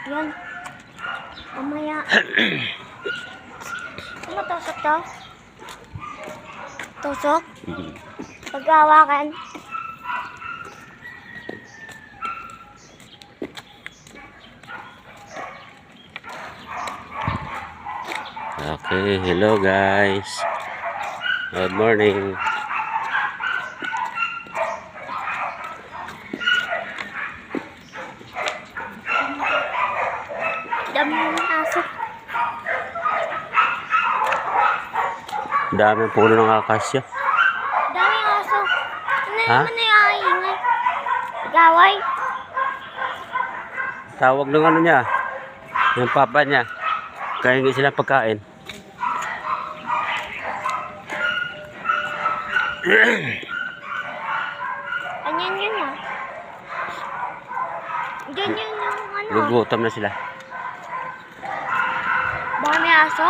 Yan. Mamaya. Ano tusok to? Tusok? Pagkawakan. Okay, hello guys. Good morning. Dami ng aso. Daming puno ng akasya. Dami ng aso. Ano Ha? naman na yung ingay? Gaway? Tawag ng ano niya. Yung papa niya. Kaya hindi sila pagkain. Ganyan yun ah. Ganyan yung ano. Gugutom na sila. Baka may aso?